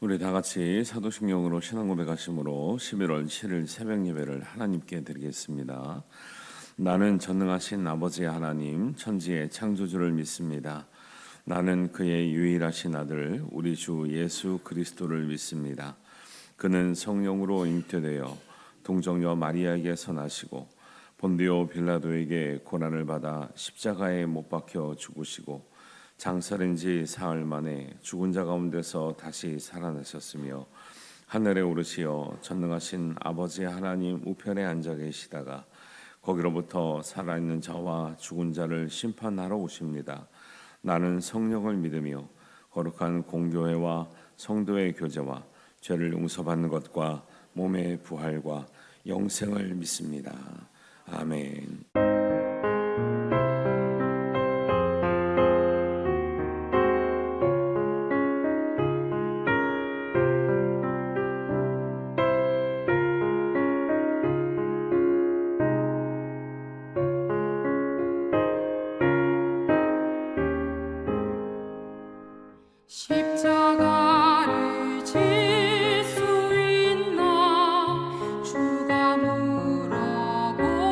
우리 다 같이 사도신경으로 신앙 고백하심으로 11월 7일 새벽 예배를 하나님께 드리겠습니다. 나는 전능하신 아버지 하나님 천지의 창조주를 믿습니다. 나는 그의 유일하신 아들 우리 주 예수 그리스도를 믿습니다. 그는 성령으로 잉태되어 동정녀 마리아에게서 나시고 본디오 빌라도에게 고난을 받아 십자가에 못 박혀 죽으시고 장사된 지 사흘 만에 죽은 자 가운데서 다시 살아나셨으며 하늘에 오르시어 전능하신 아버지 하나님 우편에 앉아 계시다가 거기로부터 살아있는 자와 죽은 자를 심판하러 오십니다. 나는 성령을 믿으며 거룩한 공교회와 성도의 교제와 죄를 용서받는 것과 몸의 부활과 영생을 믿습니다. 아멘. 십자가를 질 수 있나 주가 물어보시되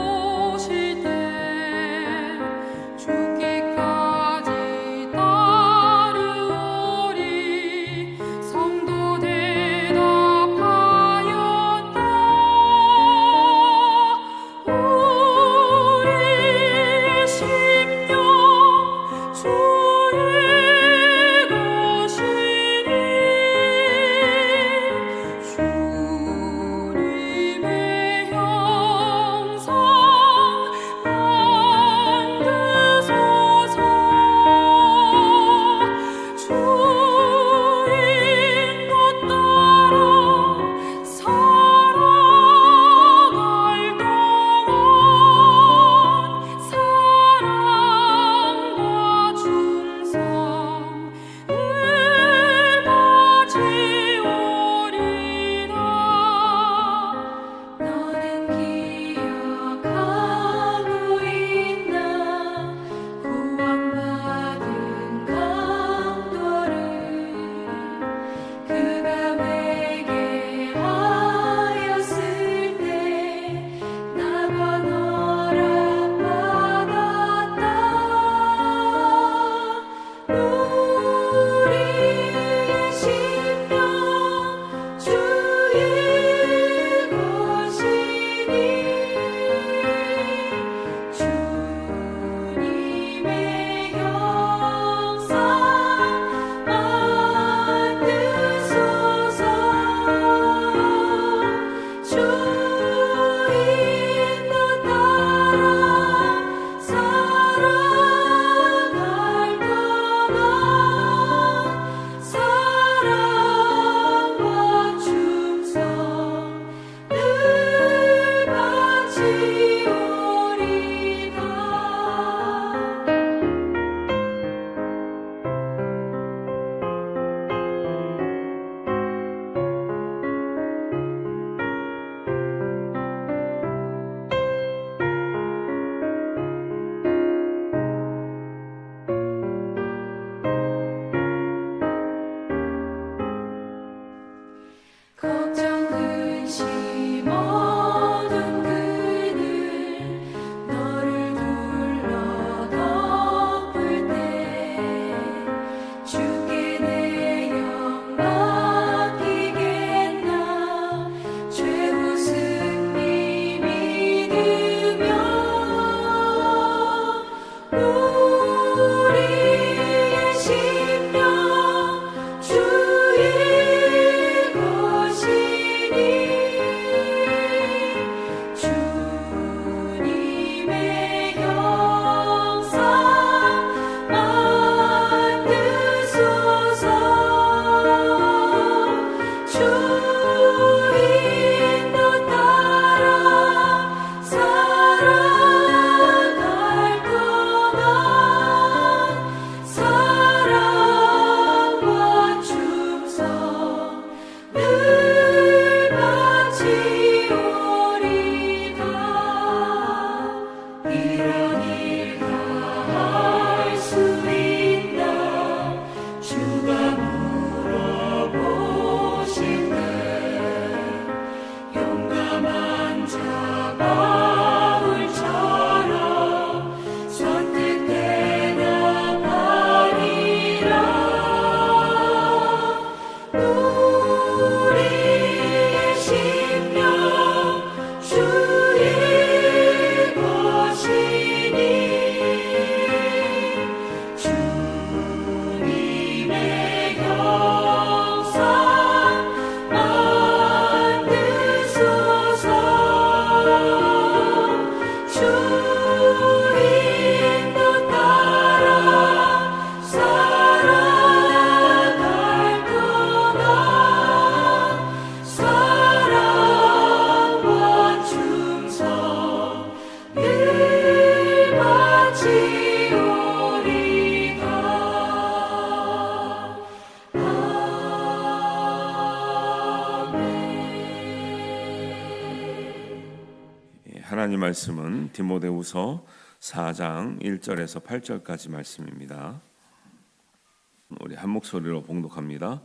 하나님 말씀은 디모데후서 4장 1절에서 8절까지 말씀입니다. 우리 한 목소리로 봉독합니다.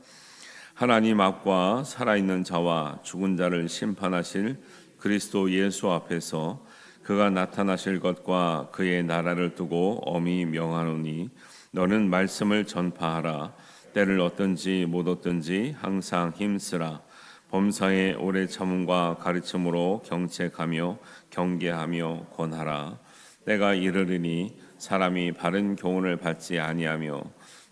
하나님 앞과 살아있는 자와 죽은 자를 심판하실 그리스도 예수 앞에서 그가 나타나실 것과 그의 나라를 두고 엄히 명하노니 너는 말씀을 전파하라. 때를 얻든지 못 얻든지 항상 힘쓰라. 범사에 오래 참음과 가르침으로 경책하며 경계하며 권하라. 때가 이르리니 사람이 바른 교훈을 받지 아니하며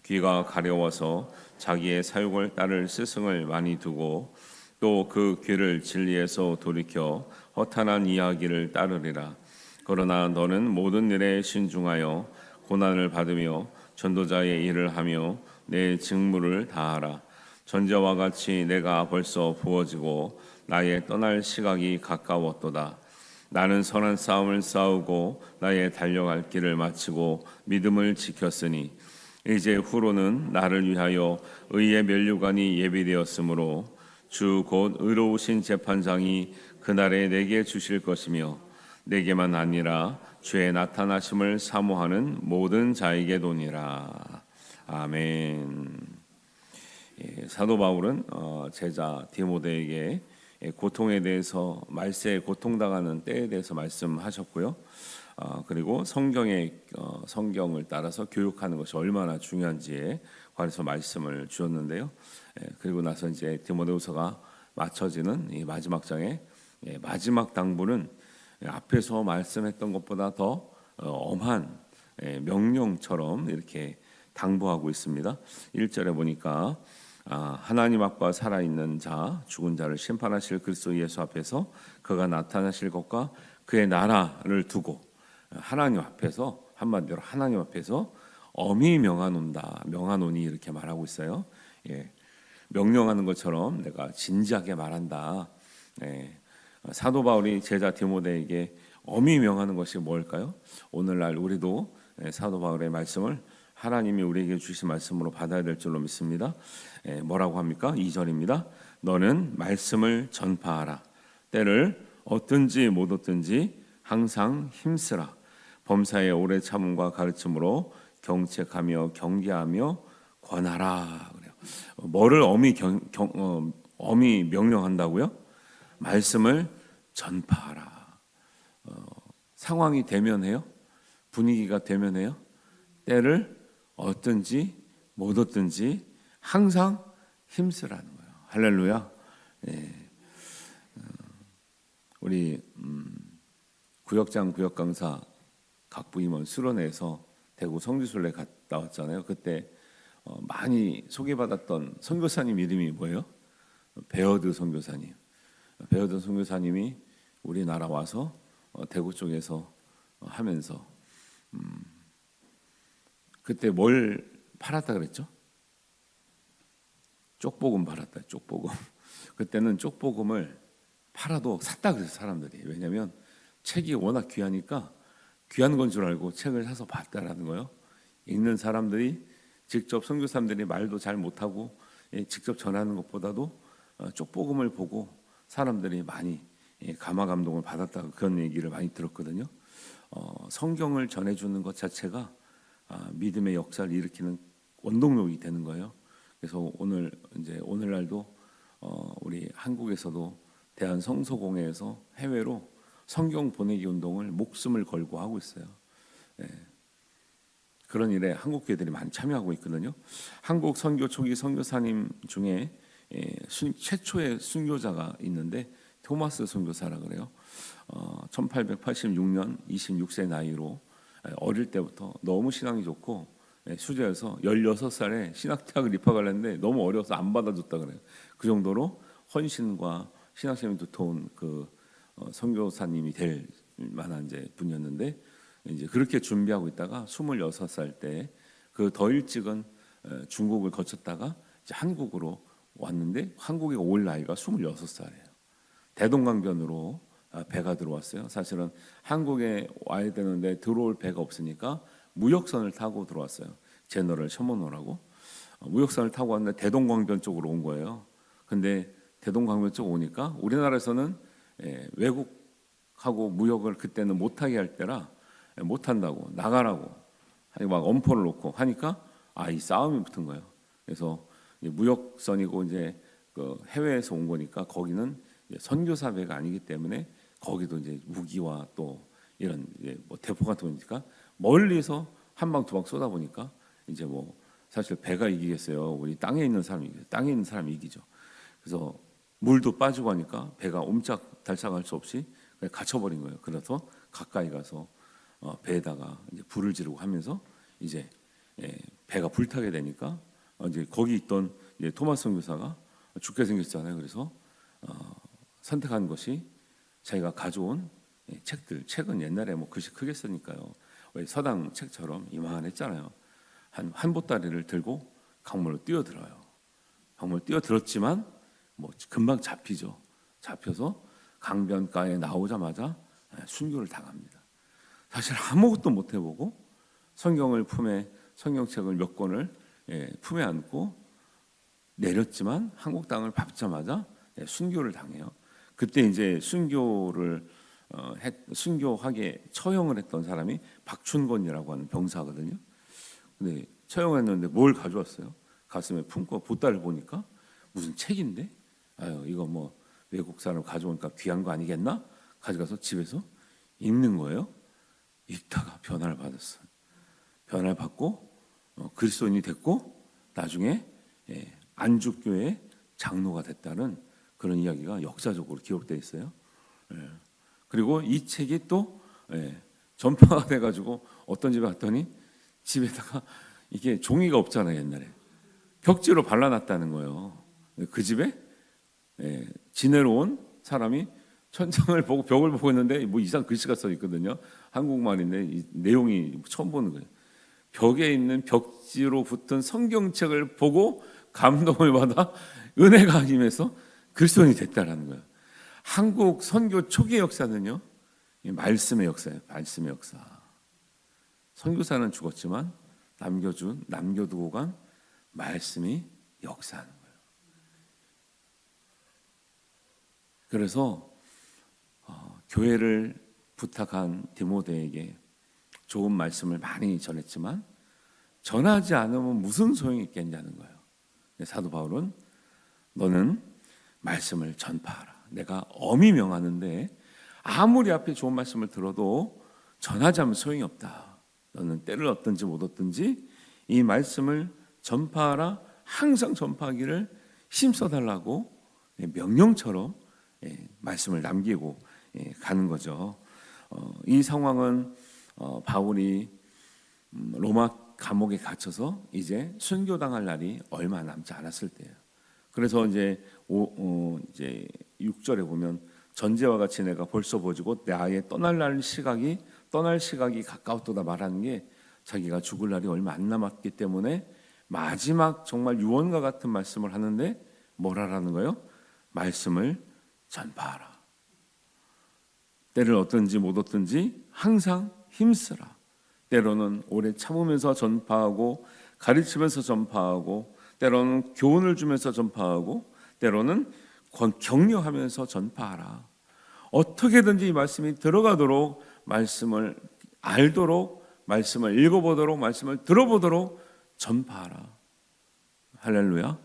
귀가 가려워서 자기의 사육을 따를 스승을 많이 두고 또 그 귀를 진리에서 돌이켜 허탄한 이야기를 따르리라. 그러나 너는 모든 일에 신중하여 고난을 받으며 전도자의 일을 하며 내 직무를 다하라. 전자와 같이 내가 벌써 부어지고 나의 떠날 시각이 가까웠도다. 나는 선한 싸움을 싸우고 나의 달려갈 길을 마치고 믿음을 지켰으니 이제 후로는 나를 위하여 의의 면류관이 예비되었으므로 주 곧 의로우신 재판장이 그날에 내게 주실 것이며 내게만 아니라 주의 나타나심을 사모하는 모든 자에게 도니라. 아멘. 사도 바울은 제자 디모데에게 고통에 대해서 말세에 고통당하는 때에 대해서 말씀하셨고요. 그리고 성경을 따라서 교육하는 것이 얼마나 중요한지에 관해서 말씀을 주었는데요. 그리고 나서 이제 디모데후서가 마쳐지는 이 마지막 장의 마지막 당부는 앞에서 말씀했던 것보다 더 엄한 명령처럼 이렇게 당부하고 있습니다. 1절에 보니까 하나님 앞과 살아있는 자 죽은 자를 심판하실 그리스도 예수 앞에서 그가 나타나실 것과 그의 나라를 두고 하나님 앞에서 한마디로 하나님 앞에서 엄히 명하노니 이렇게 말하고 있어요. 명령하는 것처럼 내가 진지하게 말한다. 사도 바울이 제자 디모데에게 엄히 명하는 것이 뭘까요? 오늘날 우리도 사도 바울의 말씀을 하나님이 우리에게 주신 말씀으로 받아야 될 줄로 믿습니다. 뭐라고 합니까? 2절입니다. 너는 말씀을 전파하라. 때를 얻든지 못 얻든지 항상 힘쓰라. 범사에 오래 참음과 가르침으로 경책하며 경계하며 권하라. 그래요. 뭐를 엄히 명령한다고요? 말씀을 전파하라. 상황이 되면해요? 분위기가 되면해요? 때를 얻든지 못 얻든지 항상 힘쓰라는 거예요. 할렐루야. 우리 구역장 구역강사 각 부임원 수련회에서 대구 성지순례 갔다 왔잖아요. 그때 많이 소개받았던 선교사님 이름이 뭐예요? 베어드 선교사님. 베어드 선교사님이 우리나라 와서 대구 쪽에서 하면서 그때 뭘 팔았다 그랬죠? 쪽복음 팔았다. 쪽복음. 그때는 쪽복음을 팔아도 샀다 그래서 사람들이. 왜냐하면 책이 워낙 귀하니까 귀한 건 줄 알고 책을 사서 봤다라는 거예요. 읽는 사람들이 직접 선교사님들이 말도 잘 못하고 직접 전하는 것보다도 쪽복음을 보고 사람들이 많이 감화 감동을 받았다 그런 얘기를 많이 들었거든요. 성경을 전해주는 것 자체가 믿음의 역사를 일으키는 원동력이 되는 거예요. 그래서 오늘날도 우리 한국에서도 대한 성서공회에서 해외로 성경 보내기 운동을 목숨을 걸고 하고 있어요. 그런 일에 한국 교회들이 많이 참여하고 있거든요. 한국 선교 초기 선교사님 중에 최초의 순교자가 있는데 토마스 선교사라 그래요. 1886년 26세 나이로 어릴 때부터 너무 신앙이 좋고 수재여서 16살에 신학대학을 입학을 했는데 너무 어려서 안 받아줬다 그래요. 그 정도로 헌신과 신학심이 두터운 그 선교사님이 될 만한 이제 분이었는데 이제 그렇게 준비하고 있다가 26살 때 그 더 일찍은 중국을 거쳤다가 이제 한국으로 왔는데 한국에 올 나이가 26살이에요. 대동강변으로 배가 들어왔어요. 사실은 한국에 와야 되는데 들어올 배가 없으니까 무역선을 타고 들어왔어요. 제너럴 셔먼호라고 무역선을 타고 왔는데 대동강변 쪽으로 온 거예요. 근데 대동강변 쪽 오니까 우리나라에서는 외국 하고 무역을 그때는 못하게 할 때라 못한다고 나가라고 막 엄포를 놓고 하니까 이 싸움이 붙은 거예요. 그래서 무역선이고 이제 그 해외에서 온 거니까 거기는 선교사 배가 아니기 때문에 거기도 이제 무기와 또 이런 뭐 대포 같은 거니까 멀리서 한 방 두 방 쏘다 보니까 이제 뭐 사실 배가 이기겠어요. 우리 땅에 있는 사람이 이기죠. 땅에 있는 사람이 이기죠. 그래서 물도 빠지고 하니까 배가 옴짝달싹할 수 없이 그냥 갇혀버린 거예요. 그래서 가까이 가서 배에다가 이제 불을 지르고 하면서 이제 배가 불타게 되니까 이제 거기 있던 이제 토마스 선교사가 죽게 생겼잖아요. 그래서 선택한 것이 자기가 가져온 책들. 책은 옛날에 뭐 글씨 크게 쓰니까요. 왜 서당 책처럼 이만했잖아요. 한 보따리를 들고 강물로 뛰어들어요. 강물 뛰어들었지만 뭐 금방 잡히죠. 잡혀서 강변가에 나오자마자 순교를 당합니다. 사실 아무것도 못 해보고 성경책을 몇 권을 품에 안고 내렸지만 한국 땅을 밟자마자 순교를 당해요. 그때 이제 순교하게 처형을 했던 사람이 박춘건이라고 하는 병사거든요. 근데 처형했는데 뭘 가져왔어요? 가슴에 품고 보따리를 보니까 무슨 책인데? 이거 뭐 외국 사람 가져오니까 귀한 거 아니겠나? 가져가서 집에서 읽는 거예요. 읽다가 변화를 받았어요. 변화를 받고 그리스도인이 됐고 나중에 안주교회 장로가 됐다는 그런 이야기가 역사적으로 기록되어 있어요. 그리고 이 책이 또 전파가 돼가지고 어떤 집에 갔더니 집에다가 이게 종이가 없잖아요. 옛날에 벽지로 발라놨다는 거예요. 그 집에 지내러 온 사람이 천장을 보고 벽을 보고 있는데 뭐 이상 글씨가 써 있거든요. 한국말인데 이 내용이 처음 보는 거예요. 벽에 있는 벽지로 붙은 성경책을 보고 감동을 받아 은혜가 임해서 그리스도인이 됐다라는 거예요. 한국 선교 초기 역사는요, 말씀의 역사예요. 말씀의 역사. 선교사는 죽었지만 남겨두고 간 말씀이 역사하는 거예요. 그래서 교회를 부탁한 디모데에게 좋은 말씀을 많이 전했지만 전하지 않으면 무슨 소용이 있겠냐는 거예요. 사도 바울은 너는 말씀을 전파하라. 내가 엄히 명하는데 아무리 앞에 좋은 말씀을 들어도 전하지 않으면 소용이 없다. 너는 때를 얻든지 못 얻든지 이 말씀을 전파하라. 항상 전파하기를 힘써달라고 명령처럼 말씀을 남기고 가는 거죠. 이 상황은 바울이 로마 감옥에 갇혀서 이제 순교당할 날이 얼마 남지 않았을 때예요. 그래서 이제 6절에 보면 전제와 같이 내가 벌써 보지고 나의 떠날 시각이 가까웠도다 말하는 게 자기가 죽을 날이 얼마 안 남았기 때문에 마지막 정말 유언과 같은 말씀을 하는데 뭐라라는 거예요? 말씀을 전파하라. 때를 얻든지 못 얻든지 항상 힘쓰라. 때로는 오래 참으면서 전파하고 가르치면서 전파하고 때로는 교훈을 주면서 전파하고 때로는 격려하면서 전파하라. 어떻게든지 이 말씀이 들어가도록 말씀을 알도록 말씀을 읽어보도록 말씀을 들어보도록 전파하라. 할렐루야.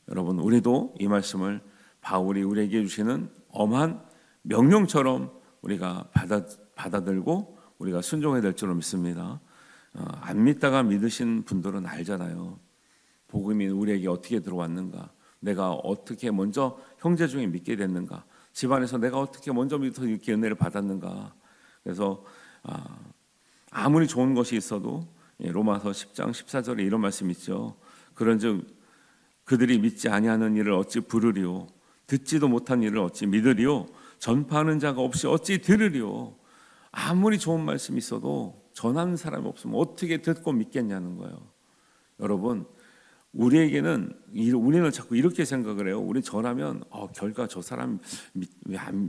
여러분 우리도 이 말씀을 바울이 우리에게 주시는 엄한 명령처럼 우리가 받아들고 우리가 순종해야 될 줄로 믿습니다. 안 믿다가 믿으신 분들은 알잖아요. 복음이 우리에게 어떻게 들어왔는가, 내가 어떻게 먼저 형제 중에 믿게 됐는가, 집안에서 내가 어떻게 먼저 믿어서 이렇게 은혜를 받았는가. 그래서 아무리 좋은 것이 있어도 로마서 10장 14절에 이런 말씀이 있죠. 그런즉 그들이 믿지 아니하는 일을 어찌 부르리요, 듣지도 못한 일을 어찌 믿으리요, 전파하는 자가 없이 어찌 들으리요. 아무리 좋은 말씀이 있어도 전하는 사람이 없으면 어떻게 듣고 믿겠냐는 거예요. 여러분 우리는 자꾸 이렇게 생각을 해요. 우리 전하면 결과 저 사람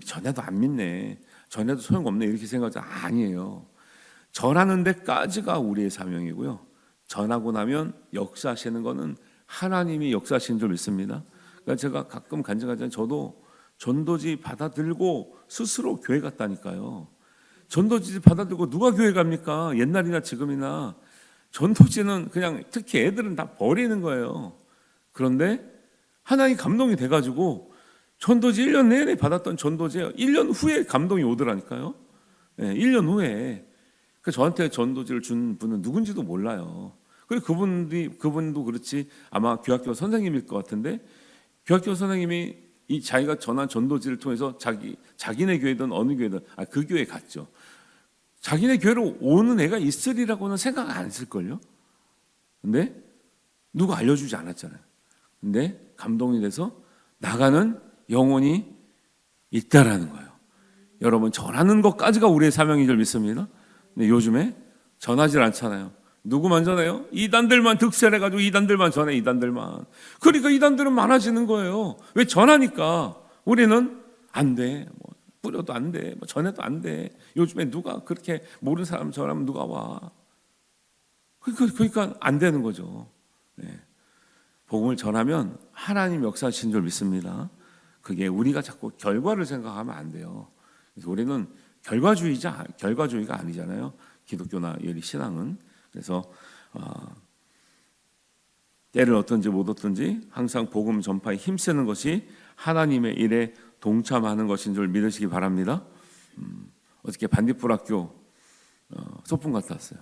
전해도 안 믿네, 전해도 소용없네, 이렇게 생각하지. 아니에요. 전하는 데까지가 우리의 사명이고요. 전하고 나면 역사하시는 거는 하나님이 역사하시는 줄 믿습니다. 그러니까 제가 가끔 간증하자면 저도 전도지 받아들고 스스로 교회 갔다니까요. 전도지 받아들고 누가 교회 갑니까? 옛날이나 지금이나. 전도지는 그냥 특히 애들은 다 버리는 거예요. 그런데 하나님 감동이 돼가지고 전도지 1년 내내 받았던 전도지 1년 후에 감동이 오더라니까요. 1년 후에. 저한테 전도지를 준 분은 누군지도 몰라요. 그리고 그분도 그렇지 아마 교학교 선생님일 것 같은데, 교학교 선생님이 이 자기가 전한 전도지를 통해서 자기네 교회든 어느 교회든 그 교회 갔죠. 자기네 교회로 오는 애가 있으리라고는 생각 안 했을걸요. 근데 누가 알려주지 않았잖아요. 근데 감동이 돼서 나가는 영혼이 있다라는 거예요. 여러분, 전하는 것까지가 우리의 사명인 줄 믿습니다. 근데 요즘에 전하질 않잖아요. 누구만 전해요? 이단들만 득세해가지고 이단들만 전해. 이단들만. 그러니까 이단들은 많아지는 거예요. 왜? 전하니까. 우리는 안 돼. 뿌려도 안 돼. 전해도 안 돼. 요즘에 누가 그렇게 모르는 사람 전하면 누가 와? 그러니까 안 되는 거죠. 복음을 전하면 하나님 역사하신 줄 믿습니다. 그게 우리가 자꾸 결과를 생각하면 안 돼요. 그래서 우리는 결과주의가 아니잖아요. 기독교나 이 신앙은. 그래서 때를 어떤지 못 어떤지 항상 복음 전파에 힘쓰는 것이 하나님의 일에 동참하는 것인 줄 믿으시기 바랍니다. 어저께 반딧불학교 소풍 갔다 왔어요.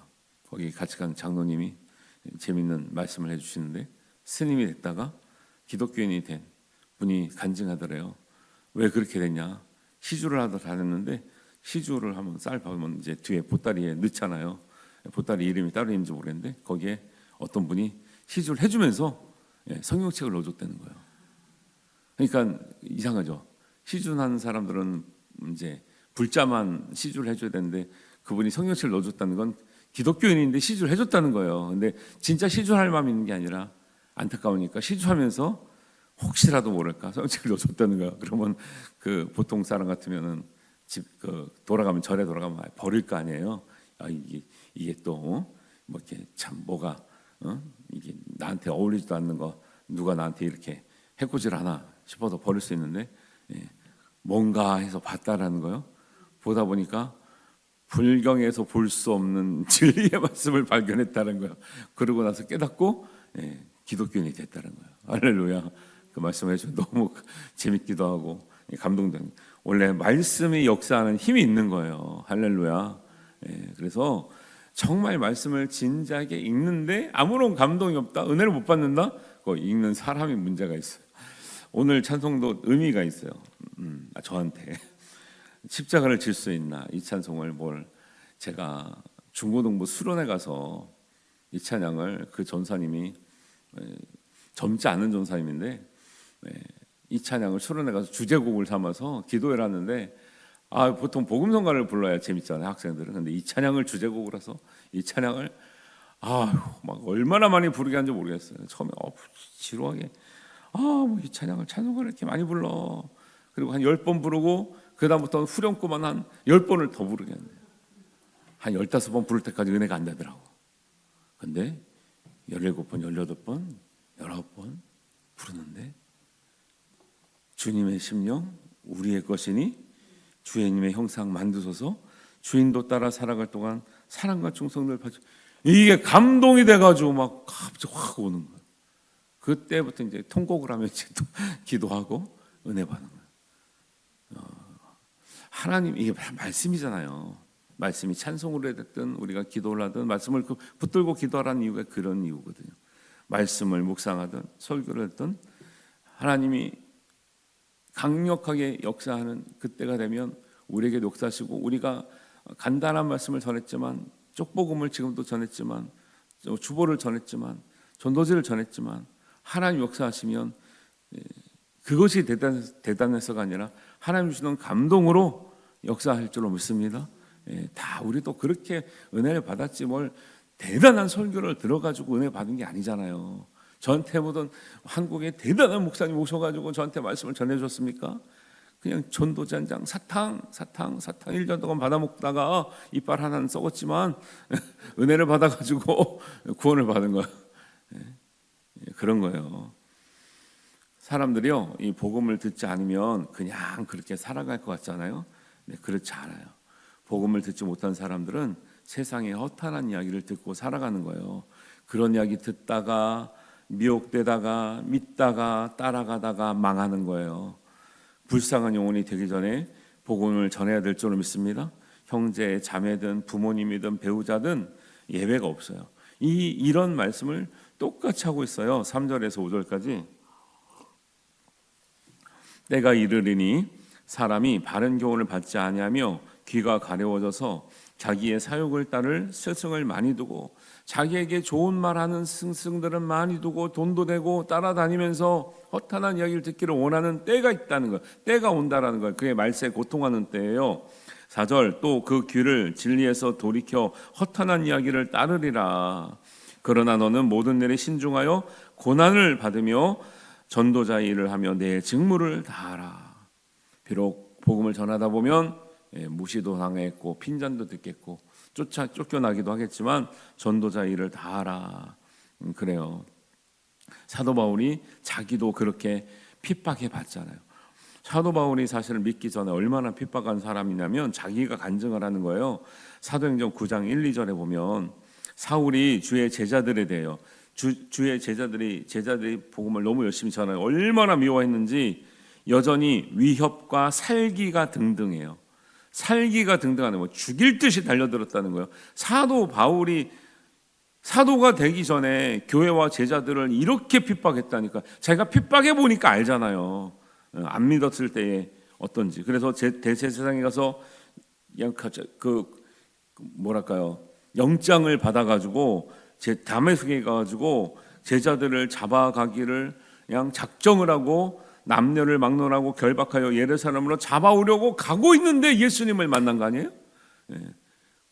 거기 같이 간 장로님이 재밌는 말씀을 해주시는데, 스님이 됐다가 기독교인이 된 분이 간증하더래요. 왜 그렇게 됐냐? 시주를 하다 다녔는데, 시주를 하면 쌀 박으면 이제 뒤에 보따리에 넣잖아요. 보따리 이름이 따로 있는지 모르겠는데 거기에 어떤 분이 시주를 해주면서 성경책을 넣어줬다는 거예요. 그러니까 이상하죠. 시주하는 사람들은 이제 불자만 시주를 해줘야 되는데, 그분이 성경책을 넣어줬다는 건 기독교인인데 시주를 해줬다는 거예요. 근데 진짜 시주할 마음이 있는 게 아니라 안타까우니까 시주하면서 혹시라도 모를까 성경책을 넣어줬다는 거예요. 그러면 그 보통 사람 같으면은 집 돌아가면 절에 돌아가면 버릴 거 아니에요. 이게 또 뭐 이렇게 참 뭐가 이게 나한테 어울리지도 않는 거 누가 나한테 이렇게 해코지를 하나 싶어서 버릴 수 있는데, 뭔가 해서 봤다라는 거요. 보다 보니까 불경에서 볼 수 없는 진리의 말씀을 발견했다는 거예요. 그러고 나서 깨닫고 기독교인이 됐다는 거예요. 할렐루야. 그 말씀을 해주면 너무 재밌기도 하고 감동된. 원래 말씀이 역사하는 힘이 있는 거예요. 할렐루야. 그래서 정말 말씀을 진지하게 읽는데 아무런 감동이 없다, 은혜를 못 받는다, 그거 읽는 사람이 문제가 있어요. 오늘 찬송도 의미가 있어요. 저한테 십자가를 질 수 있나, 이 찬송을 제가 중고등부 수련회 가서 이 찬양을 그 전사님이 젊지 않은 전사님인데 이 찬양을 수련회 가서 주제곡을 삼아서 기도를 하는데, 보통 복음성가를 불러야 재밌잖아요, 학생들은. 근데 이 찬양을 주제곡으로 해서 이 찬양을 막 얼마나 많이 부르게 한지 모르겠어요. 처음에 지루하게 이 찬양을 찬송가를 이렇게 많이 불러. 그리고 한 10번 부르고 그 다음부터는 후렴구만 한 10번을 더 부르게 한대요. 한 15번 부를 때까지 은혜가 안 되더라고. 근데 17번, 18번, 19번 부르는데, 주님의 심령 우리의 것이니 주님의 형상 만드소서, 주인도 따라 살아갈 동안 사랑과 충성을 바쳐. 이게 감동이 돼가지고 막 갑자기 확 오는 거예요. 그때부터 이제 통곡을 하면 이제 또 기도하고 은혜 받는 거예요. 하나님, 이게 말씀이잖아요. 말씀이 찬송으로 됐든 우리가 기도를 하든 말씀을 붙들고 기도하라는 이유가 그런 이유거든요. 말씀을 묵상하든 설교를 했든 하나님이 강력하게 역사하는 그때가 되면 우리에게 역사하시고, 우리가 간단한 말씀을 전했지만, 쪽복음을 지금도 전했지만, 주보를 전했지만, 전도지를 전했지만, 하나님 역사하시면 그것이 대단해서가 아니라 하나님 주시는 감동으로 역사할 줄로 믿습니다. 다 우리도 그렇게 은혜를 받았지 뭘 대단한 설교를 들어가지고 은혜 받은 게 아니잖아요. 저한테 보던 한국에 대단한 목사님 오셔가지고 저한테 말씀을 전해줬습니까? 그냥 전도지 한 장 사탕 1년 동안 받아먹다가 이빨 하나는 썩었지만 은혜를 받아가지고 구원을 받은 거예요. 그런 거예요. 사람들이요, 이 복음을 듣지 않으면 그냥 그렇게 살아갈 것 같잖아요. 네, 그렇지 않아요. 복음을 듣지 못한 사람들은 세상의 허탄한 이야기를 듣고 살아가는 거예요. 그런 이야기 듣다가 미혹되다가 믿다가 따라가다가 망하는 거예요. 불쌍한 영혼이 되기 전에 복음을 전해야 될 줄로 믿습니다. 형제, 자매든 부모님이든 배우자든 예외가 없어요. 이런 말씀을 똑같이 하고 있어요. 3절에서 5절까지. 때가 이르리니 사람이 바른 교훈을 받지 아니하며 귀가 가려워져서 자기의 사욕을 따를 스승을 많이 두고 자기에게 좋은 말하는 스승들은 많이 두고 돈도 내고 따라다니면서 허탄한 이야기를 듣기를 원하는 때가 있다는 거예요. 때가 온다라는 거예요. 그게 말세에 고통하는 때예요. 4절, 또 그 귀를 진리에서 돌이켜 허탄한 이야기를 따르리라. 그러나 너는 모든 일에 신중하여 고난을 받으며 전도자의 일을 하며 내 직무를 다하라. 비록 복음을 전하다 보면 무시도 당했고 핀잔도 듣겠고 쫓겨나기도 하겠지만 전도자의 일을 다하라. 그래요. 사도 바울이 자기도 그렇게 핍박해 봤잖아요. 사도 바울이 사실을 믿기 전에 얼마나 핍박한 사람이냐면 자기가 간증을 하는 거예요. 사도행전 9장 1, 2절에 보면 사울이 주의 제자들에 대해요. 주의 제자들이 복음을 너무 열심히 전하요. 얼마나 미워했는지 여전히 위협과 살기가 등등해요. 살기가 등등하는 거, 죽일 듯이 달려들었다는 거예요. 사도 바울이 사도가 되기 전에 교회와 제자들을 이렇게 핍박했다니까. 자기가 핍박해 보니까 알잖아요. 안 믿었을 때에 어떤지. 그래서 대제사장에 가서 영장을 받아가지고 다메섹에 가가지고 제자들을 잡아가기를 그냥 작정을 하고 남녀를 막론하고 결박하여 예루살렘으로 잡아오려고 가고 있는데 예수님을 만난 거 아니에요?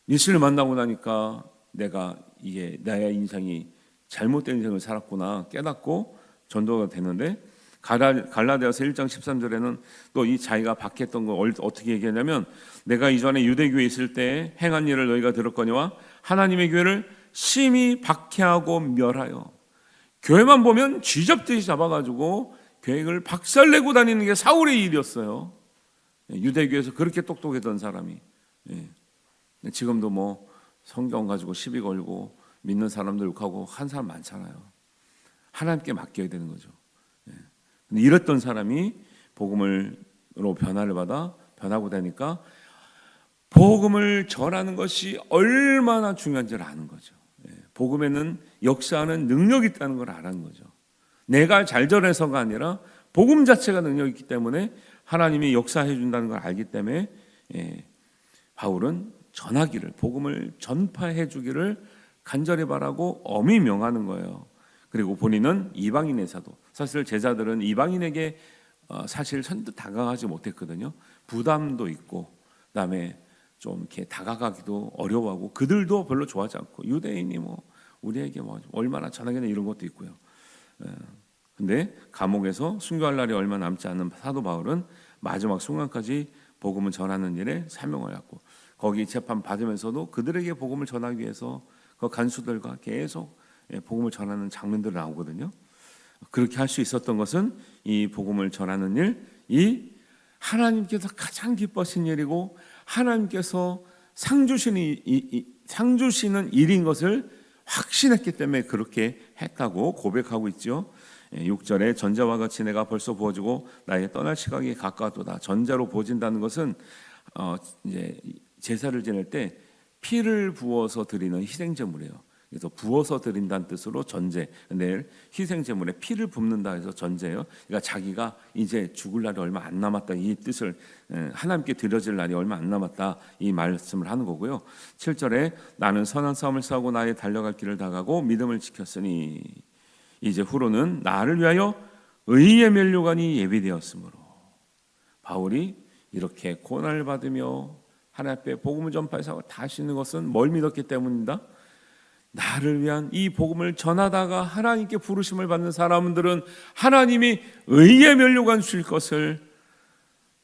예수님을 만나고 나니까 내가 이게 나의 인생이 잘못된 인생을 살았구나 깨닫고 전도가 됐는데 갈라디아서 1장 13절에는 또 이 자기가 박했던 걸 어떻게 얘기하냐면 내가 이전에 유대교에 있을 때 행한 일을 너희가 들었거니와 하나님의 교회를 심히 박해하고 멸하여 교회만 보면 쥐잡듯이 잡아가지고 교회를 박살내고 다니는 게 사울의 일이었어요. 유대교에서 그렇게 똑똑했던 사람이 지금도 뭐 성경 가지고 시비 걸고 믿는 사람들 욕하고 한 사람 많잖아요. 하나님께 맡겨야 되는 거죠. 근데 이랬던 사람이 복음으로 변화를 받아 변하고 되니까 복음을 전하는 것이 얼마나 중요한지를 아는 거죠. 복음에는 역사하는 능력이 있다는 걸 아는 거죠. 내가 잘 전해서가 아니라 복음 자체가 능력이 있기 때문에 하나님이 역사해 준다는 걸 알기 때문에 바울은 전하기를 복음을 전파해 주기를 간절히 바라고 엄히 명하는 거예요. 그리고 본인은 이방인의 사도. 사실 제자들은 이방인에게 사실 선뜻 다가가지 못했거든요. 부담도 있고 그다음에 좀 이렇게 다가가기도 어려워하고 그들도 별로 좋아하지 않고 유대인이 뭐 우리에게 뭐 얼마나 전하겠냐 이런 것도 있고요. 근데 감옥에서 순교할 날이 얼마 남지 않은 사도 바울은 마지막 순간까지 복음을 전하는 일에 사명을 갖고 거기 재판 받으면서도 그들에게 복음을 전하기 위해서 그 간수들과 계속 복음을 전하는 장면들이 나오거든요. 그렇게 할 수 있었던 것은 이 복음을 전하는 일, 이 하나님께서 가장 기뻐하신 일이고 하나님께서 상 주시는 일인 것을 확신했기 때문에 그렇게 했다고 고백하고 있죠. 6절에 전자와 같이 내가 벌써 부어지고 나의 떠날 시각이 가까웠도다. 전자로 부어진다는 것은 이제 제사를 지낼 때 피를 부어서 드리는 희생제물이에요. 그래서 부어서 드린다는 뜻으로 전제, 내일 희생제물에 피를 붓는다 해서 전제예요. 그러니까 자기가 이제 죽을 날이 얼마 안 남았다 이 뜻을 하나님께 드려질 날이 얼마 안 남았다 이 말씀을 하는 거고요. 7절에 나는 선한 싸움을 싸우고 나의 달려갈 길을 다가고 믿음을 지켰으니 이제 후로는 나를 위하여 의의 면류관이 예비되었으므로 바울이 이렇게 고난을 받으며 하나님 앞에 복음을 전파해서 다 할 수 있는 것은 뭘 믿었기 때문이다. 나를 위한 이 복음을 전하다가 하나님께 부르심을 받는 사람들은 하나님이 의의 면류관 주실 것을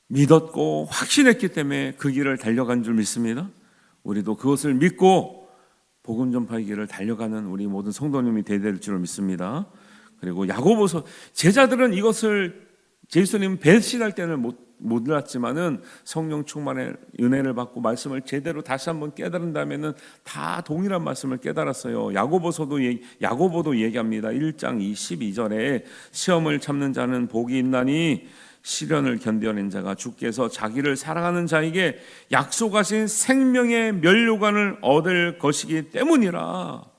믿었고 확신했기 때문에 그 길을 달려간 줄 믿습니다. 우리도 그것을 믿고 복음 전파의 길을 달려가는 우리 모든 성도님이 되야 될 줄 믿습니다. 그리고 야고보서 제자들은 이것을 예수님 배신할 때는 몰랐지만은 성령 충만의 은혜를 받고 말씀을 제대로 다시 한번 깨달은다면은 다 동일한 말씀을 깨달았어요. 야고보도 얘기합니다. 1장 22절에 시험을 참는 자는 복이 있나니 시련을 견뎌낸 자가 주께서 자기를 사랑하는 자에게 약속하신 생명의 면류관을 얻을 것이기 때문이라.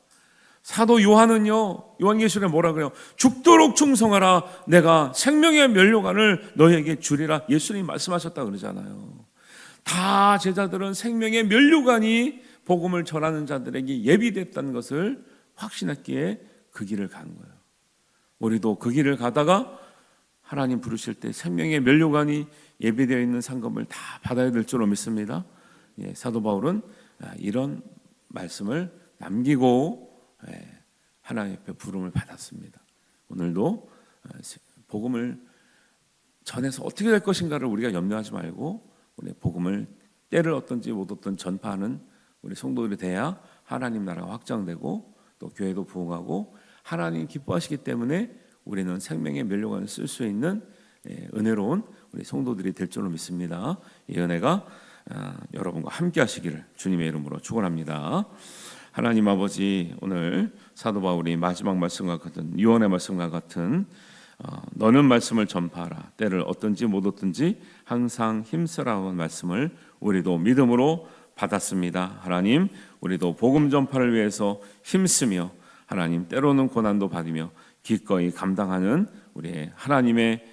사도 요한은요, 요한계시록에 뭐라 그래요? 죽도록 충성하라. 내가 생명의 면류관을 너에게 주리라. 예수님이 말씀하셨다 그러잖아요. 다 제자들은 생명의 면류관이 복음을 전하는 자들에게 예비됐다는 것을 확신했기에 그 길을 간 거예요. 우리도 그 길을 가다가 하나님 부르실 때 생명의 면류관이 예비되어 있는 상급을 다 받아야 될 줄로 믿습니다. 사도 바울은 이런 말씀을 남기고 하나님 앞에 부름을 받았습니다. 오늘도 복음을 전해서 어떻게 될 것인가를 우리가 염려하지 말고 우리 복음을 때를 얻든지 못 얻든 전파하는 우리 성도들이 돼야 하나님 나라가 확장되고 또 교회도 부흥하고 하나님 기뻐하시기 때문에 우리는 생명의 면류관을 쓸 수 있는 은혜로운 우리 성도들이 될 줄로 믿습니다. 이 은혜가 여러분과 함께 하시기를 주님의 이름으로 축원합니다. 하나님 아버지, 오늘 사도 바울이 마지막 말씀과 같은 유언의 말씀과 같은 너는 말씀을 전파하라. 때를 얻든지 못 얻든지 항상 힘쓰라는 말씀을 우리도 믿음으로 받았습니다. 하나님, 우리도 복음 전파를 위해서 힘쓰며 하나님 때로는 고난도 받으며 기꺼이 감당하는 우리 하나님의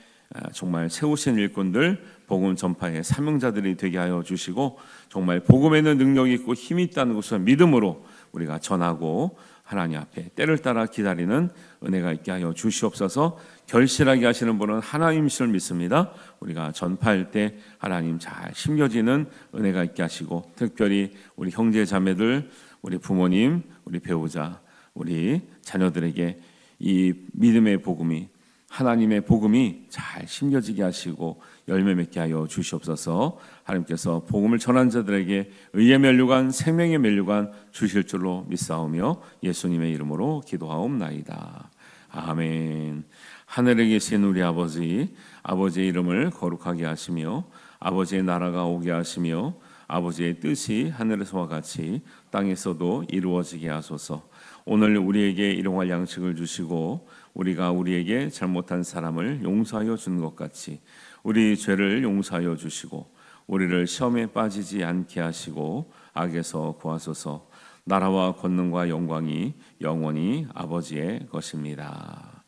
정말 세우신 일꾼들, 복음 전파의 사명자들이 되게 하여 주시고 정말 복음에는 능력이 있고 힘이 있다는 것을 믿음으로 우리가 전하고 하나님 앞에 때를 따라 기다리는 은혜가 있게 하여 주시옵소서. 결실하게 하시는 분은 하나님이실 믿습니다. 우리가 전파할 때 하나님 잘 심겨지는 은혜가 있게 하시고 특별히 우리 형제 자매들, 우리 부모님, 우리 배우자, 우리 자녀들에게 이 믿음의 복음이 하나님의 복음이 잘 심겨지게 하시고 열매 맺게 하여 주시옵소서. 하나님께서 복음을 전한 자들에게 의의 면류관, 생명의 면류관 주실 줄로 믿사오며 예수님의 이름으로 기도하옵나이다. 아멘. 하늘에 계신 우리 아버지, 아버지의 이름을 거룩하게 하시며 아버지의 나라가 오게 하시며 아버지의 뜻이 하늘에서와 같이 땅에서도 이루어지게 하소서. 오늘 우리에게 일용할 양식을 주시고 우리가 우리에게 잘못한 사람을 용서하여 주는 것 같이 우리 죄를 용서하여 주시고 우리를 시험에 빠지지 않게 하시고 악에서 구하소서. 나라와 권능과 영광이 영원히 아버지의 것입니다.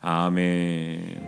아멘.